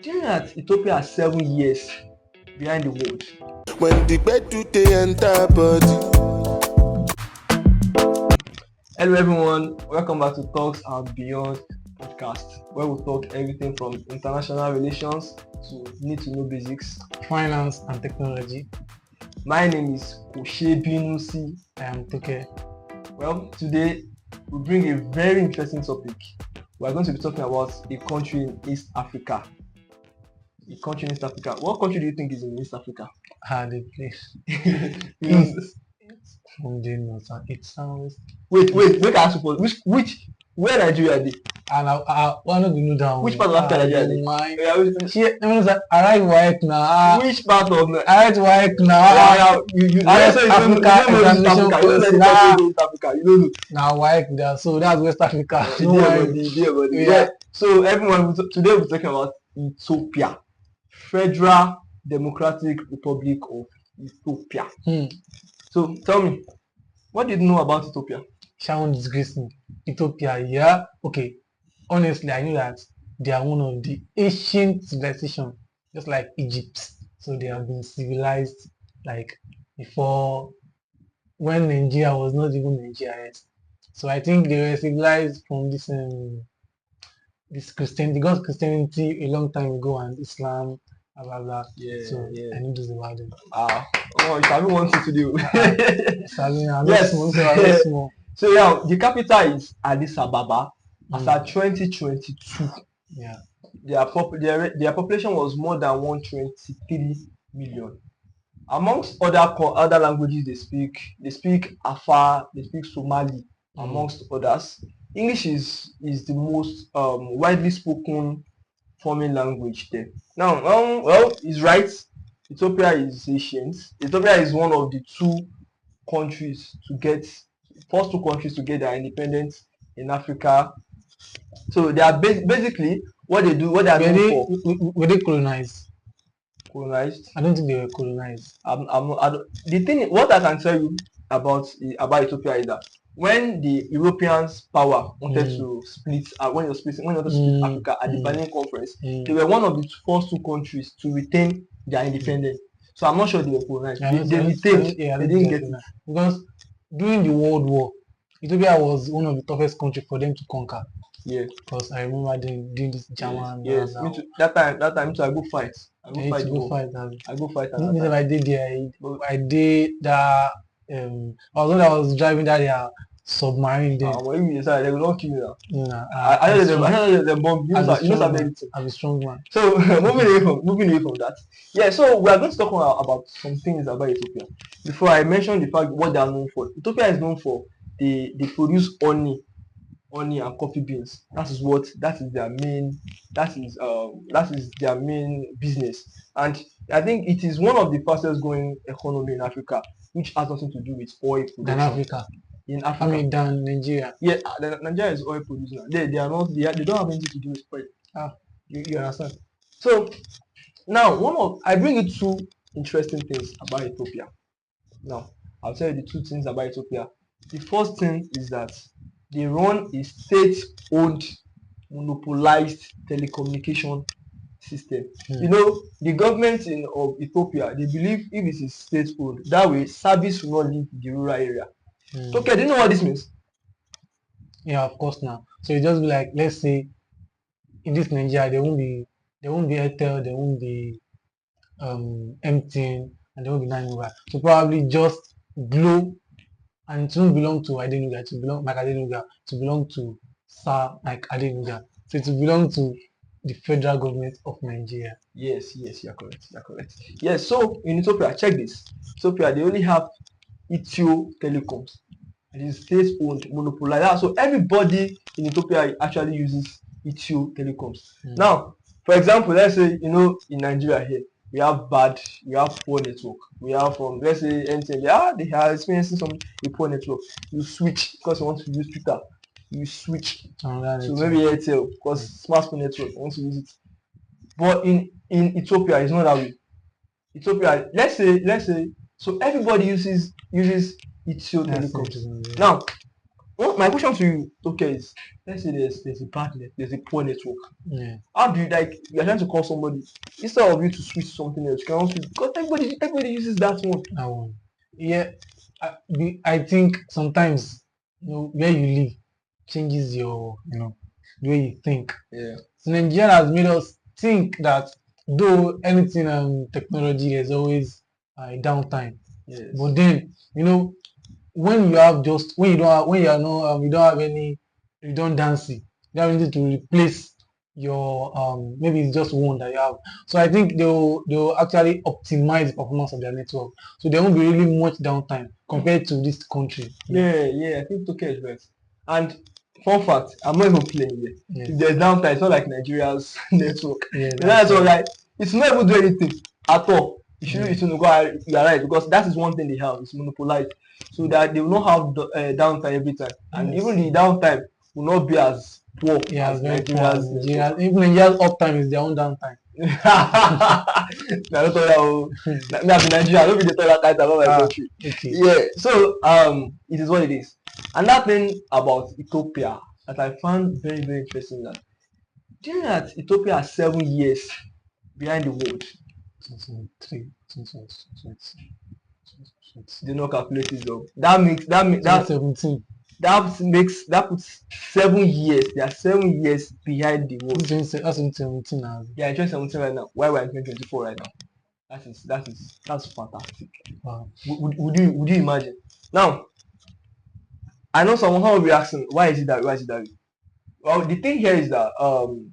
Do you know that Ethiopia has 7 years behind the world? When the bed do they enter body. Hello everyone, welcome back to Talks and Beyond podcast, where we talk everything from international relations to need to know basics, finance and technology. My name is Koshe Binusi. I am Toke. Well, today we bring a very interesting topic. We are going to be talking about a country in East Africa. A country in East Africa. What country do you think is in East Africa? The place. It sounds. Wait, make I ask you for where Nigeria are they? And I want to know down. Which part of Africa Nigeria are they? I like now. Which part of I like now. You West Africa examination Africa. You don't know. Now like that. So that's West Africa. Yeah. So everyone, today we're talking about Ethiopia, Federal Democratic Republic of Ethiopia. So tell me, what did you know about Ethiopia? Shall disgrace me. Ethiopia, yeah. Okay. Honestly, I knew that they are one of the ancient civilizations, just like Egypt. So they have been civilized like before, when Nigeria was not even Nigeria yet. So I think they were civilized from this Christianity. They got Christianity a long time ago and Islam, blah blah. Yeah, so yeah. I need to about them. Oh, you have one thing to do. Yes. So yeah, the capital is Addis Ababa. As at 2022, yeah, their population was more than 123 million. Amongst other languages they speak Afar, they speak Somali, amongst others. English is the most widely spoken foreign language there. Now, well, he's right. Ethiopia is ancient. Ethiopia is one of the first two countries to get their independence in Africa. So they are basically what they do. What they are known for. Were they colonized? Colonized? I don't think they were colonized. What I can tell you about Ethiopia is that when the Europeans' power wanted to split, when they wanted to split Africa at the Berlin Conference, they were one of the first two countries to retain their independence. So I'm not sure they were colonized. They retained. They didn't get it because during the World War, Ethiopia was one of the toughest countries for them to conquer. Yeah. Because I remember doing this German. Yes. Me too. That time I go fight. I go fight. I did there. I did that. Although I was driving that submarine there. When you decide they will not kill you now. I know them bomb. You know I'm a strong man. So moving away from that. Yeah. So we are going to talk about some things about Ethiopia. Before I mention the fact what they are known for. Ethiopia is known for they produce honey and coffee beans. That is their main business, and I think it is one of the fastest growing economy in Africa, which has nothing to do with oil production. In Africa, I mean than Nigeria. Yeah, Nigeria is oil producer. They don't have anything to do with oil. You understand? So now I bring you two interesting things about Ethiopia. Now I'll tell you the two things about Ethiopia. The first thing is that they run a state-owned, monopolized telecommunication system. You know, the government of Ethiopia, they believe if it is state-owned, that way service will not leave the rural area. Okay, do you know what this means? Yeah, of course now. So it just be like, let's say, in this Nigeria, there won't be Airtel, there won't be MTN, and there won't be 9 So probably just Glo. And it won't belong to Adenuga, to belong like Adenuga, to belong to SAR like Adenuga. So it will belong to the federal government of Nigeria. Yes, you're correct. Yes, so in Ethiopia, check this. Ethiopia, they only have Ethio Telecoms. It is state-owned, monopolized. So everybody in Ethiopia actually uses Ethio Telecoms. Now, for example, let's say, in Nigeria here, we have poor network. We have let's say MTN, they are experiencing a poor network. You switch because you want to use Twitter. You switch to maybe Airtel because smartphone network, you want to use it. But in Ethiopia, it's not that way. Ethiopia, let's say, so everybody uses Ethio Telecoms. Now, Well, my question to you, okay, is let's say there's a bad net, there's a poor network. Yeah, How do you like you're trying to call somebody instead of you to switch to something else, you can also because everybody uses that one. that one. Yeah, I think sometimes where you live changes your the way you think. Yeah. So Nigeria has made us think that though anything technology there's always a downtime, Yes. but then when you have just when you don't have when you are no you don't have any redundancy, you have anything to replace your maybe it's just one that you have. So I think they'll actually optimize the performance of their network. So there won't be really much downtime compared to this country. Yeah, I think Tokyo is right. And fun fact, I'm not even playing here. Yeah. If there's downtime, it's not like Nigeria's network. Yeah, That's that's all right. right. It's not able to do anything at all. You should Yeah. it will go you are right because that is one thing they have, it's monopolized. So that they will not have downtime every time. And Yes. even the downtime will not be as poor Yeah, as very poor as Nigeria's network. Nigeria. Even Nigeria's uptime is their own downtime. Na no talk that o. Me I be Nigeria, I no fit dey talk that kind about my Ah, country. okay. Yeah, so it is what it is. Another thing about Ethiopia that I found very interesting that do you know that Ethiopia has 7 years behind the world? 2023, 2020, They no calculate it though. That 2017. that puts 7 years. They are 7 years behind the world. That's 2017 now. They are in 2017 right now. Why we're in 2024 right now? That's fantastic. Wow. Would you imagine? Now I know someone will be asking why is it that way? Well, the thing here is that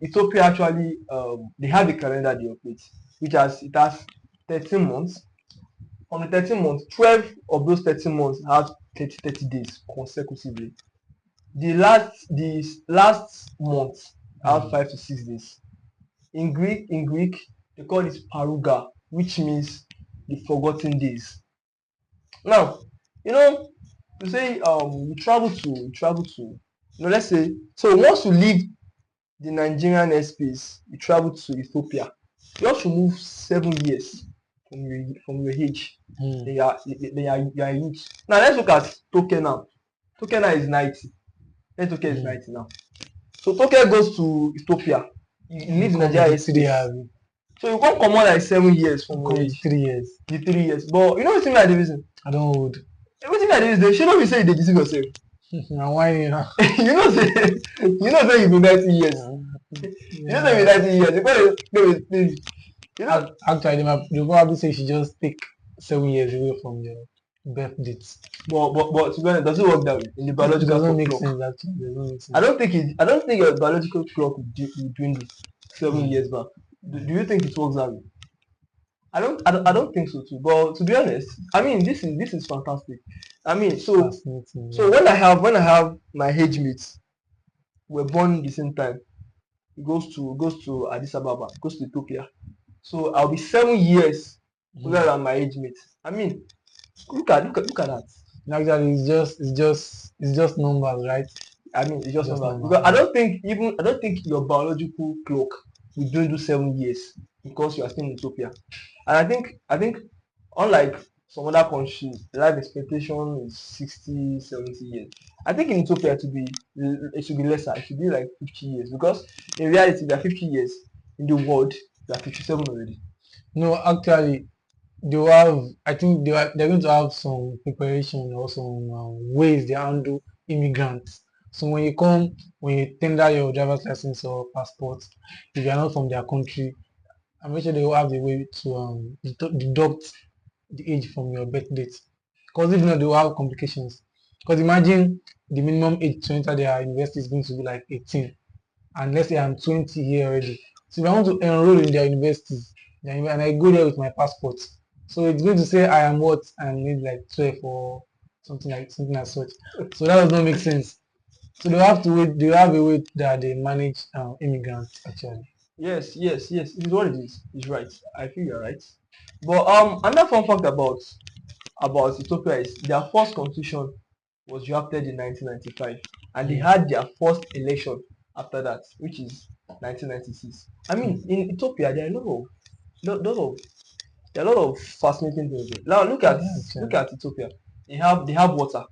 Ethiopia actually they have a calendar they operate, which has 13 months. On the 13 months, 12 of those 13 months have 30 days consecutively. The last month have 5 to 6 days. In Greek, they call it paruga, which means the forgotten days. Now, you know, you say you travel to let's say so once you leave the Nigerian airspace, you travel to Ethiopia, you have to move 7 years from your age. Mm. You are youth. Now let's look at Toke now. Toke now is 90. Toke is 90 now. So Toke goes to Ethiopia. He lives in Come Nigeria with 3 airspace. years. So you can't come on like 7 years from Come your with age. 3 years. The 3 years. But you know what's like the reason? I don't hold. Wetin like the reason? They shouldn't be saying they deceive yourself. Now why you know? you know say you be 90 years. You know say you be 90 years. You know Actually, they probably say she just take 7 years away from your birth date. but to be honest, does it work that way in the It biological doesn't make clock? sense actually. It doesn't make sense. I don't think your biological clock will dwindle 7 years back. Do you think it works that way? I don't think so too. But to be honest, I mean this is fantastic. I mean Fascinating. so when I have my age mates were born the same time, it goes to Addis Ababa, goes to Ethiopia. So I'll be 7 years older than my age mate. I mean, look at that. Actually, it's just numbers, right? I mean, it's just Just numbers. numbers. Because I don't think your biological clock will dwindle 7 years because you are still in Ethiopia. And I think unlike some other countries, life expectation is 60, 70 years. I think in Ethiopia it should be lesser. It should be like 50 years because in reality, there are 50 years in the world. There are 57 already. No, actually, they will have. I think they're going to have some preparation or some ways they handle immigrants. So when you tender your driver's license or passport, if you are not from their country, I'm sure they will have a way to deduct the age from your birth date. Because if not, they will have complications. Because imagine the minimum age to enter their university is going to be like 18, and let's say I'm 20 here already. So if I want to enroll in their universities, and I go there with my passport, so it's going to say I am what I'm maybe like 12 or something as such. So that does not make sense. So they have to wait. They have a way that they manage immigrants actually. Yes. It is what it is. It's right. I feel you're right. But another fun fact about Ethiopia is their first constitution was drafted in 1995, and they had their first election after that, which is 1996. I mean, in Ethiopia, there are a lot of fascinating things. Now look at Yeah, actually. look at Ethiopia. They have water.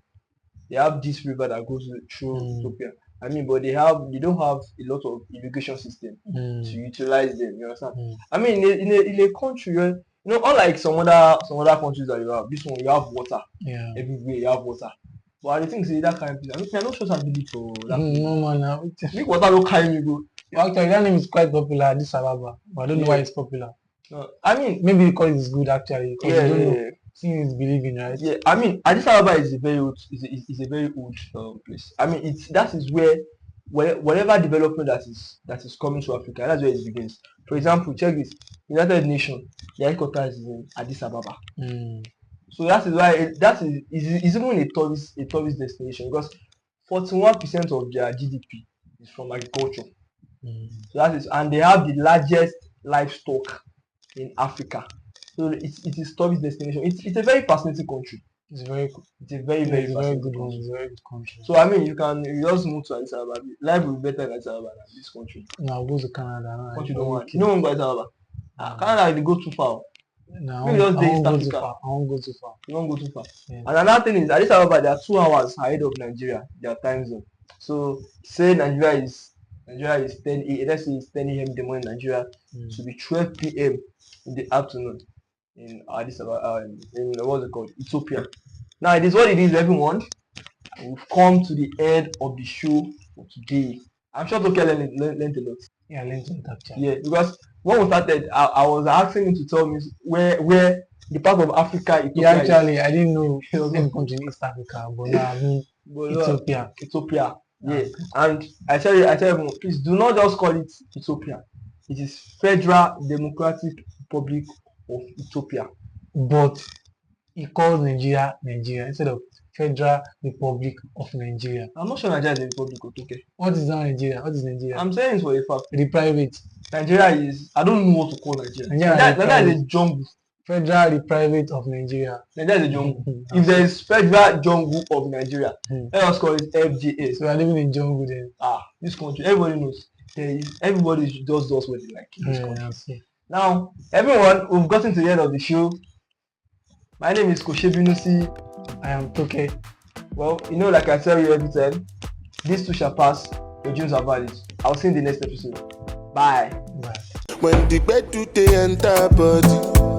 they have this river that goes through Ethiopia. I mean, but they don't have a lot of irrigation system to utilize them. You understand? I mean, in a country where, unlike some other countries that you have, this one you have water. Yeah. Everywhere you have water. But I think say that kind of place. I mean, I'm not sure I believe for that. No man, now. Make water don't carry me go. Actually, that name is quite popular, Addis Ababa. But I don't know why it's popular. I mean, maybe because it's good actually. Because you don't know. Seeing is believing, right? Yeah, I mean, Addis Ababa is a very old, is a very old place. I mean, that is where whatever development that is coming to Africa, that's where it begins. For example, check this: United Nations, the headquarters is in Addis Ababa. So that is why is even a tourist destination, because 41% of their GDP is from agriculture. So that is, and they have the largest livestock in Africa. So it is tourist destination. It's a very fascinating country. It's a very very it's a very good fascinating one. country. It's a very good country. So I mean, you just move to Addis Ababa. Life will be better in Addis Ababa than this country. No, I'll go to Canada. Country don't want. You don't want to go Addis Ababa. Canada, they go too far. No, I won't go too far. I won't go too far. You won't go too far. Yeah. And another thing is, Addis Ababa, they are 2 hours ahead of Nigeria, their time zone. So say Nigeria is 10 a.m. Let's say it's 10 a.m. in the morning in Nigeria. It should be 12 p.m. in the afternoon in Addis Ababa, in what's it called, Ethiopia. Now it is what it is, everyone. We've come to the end of the show for today. I'm sure Toke learned a lot. Yeah, I learned a lot actually. Yeah, because when we started, I was asking him to tell me where the part of Africa Ethiopia yeah, actually, I didn't know any country in East Africa, but now I mean Ethiopia. Ethiopia. Yeah, and I tell you, please do not just call it Ethiopia. It is Federal Democratic Republic of Ethiopia. But he calls Nigeria instead of Federal Republic of Nigeria. I'm not sure Nigeria is a republic. Okay. What is that Nigeria? What is Nigeria? I'm saying it for a fact. The private. Nigeria is, I don't know what to call Nigeria. Nigeria is a jungle. Federal the private of Nigeria. Nigeria is a jungle. If there is Federal Jungle of Nigeria, let us call it FJA. So we are living in jungle then. This country, everybody knows. Everybody just does what they like in this country. Now, everyone, we've gotten to the end of the show. My name is Koshe Binusi. I am Toke. Well, like I tell you every time, this too shall pass, your dreams are valid. I'll see you in the next episode. Bye. When the bed do they enter body.